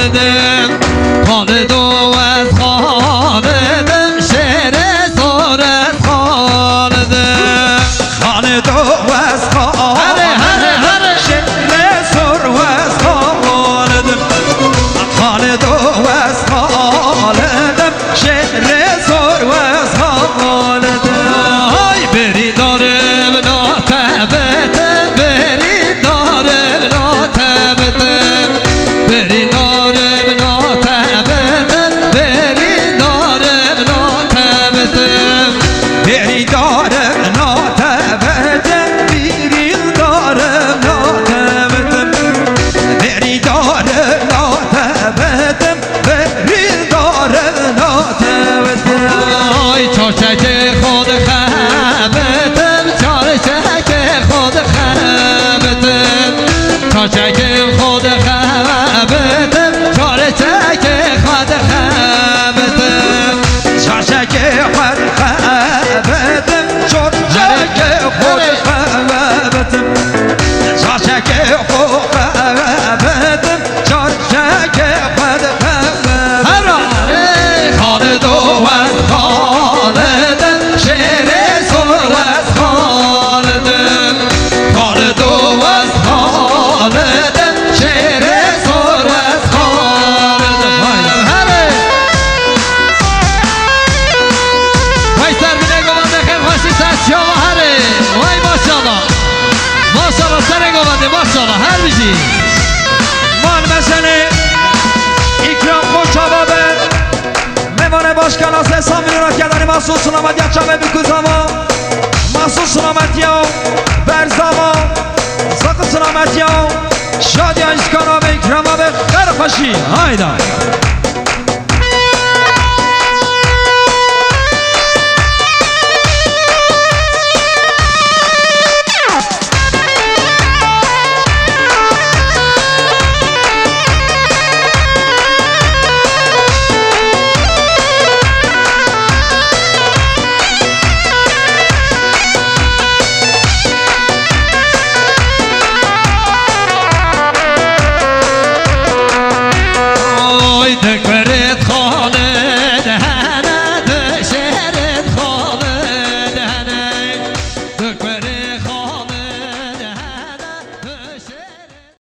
خالدم خالد و از خالدم شعر زور از خالدم خالد و از خالدم شعر زور و از خالدم خالد و از خالدم شعر زور و از خالدم های بری دارم ناتبتم بری دارم ناتبتم بری دارم ناتبتم بری دارم ناتبتم بری دارم ناتبتم بری دارم ناتبتم بری دارم ناتبتم بری دارم ناتبتم ای چارچک خود خبتم چارچک خود خبتم چارچک خود خبتم چارچک خود خبتم چارچک خود خبتم چارچک خود خبتم چارچک خود خبتم چارچک خود خبتم خالد و از خالدم شعر زور از خالدم خالد و از خالدم شعر زور از خالدم وای سر بینه گوانده خیلی خوشی سر شما هره وای ماشالله ماشالله سر گوانده ماشالله هر بیشی مال مسئله اکرام خوشابابه مهمان باشکلاس سامیرون را کردن محصول سلامت یا چمه بکوزاما محصول سلامت یا برزاما زاق سلامت یا شادی ها اسکانا به اکرام ها به خیر خوشی هایدا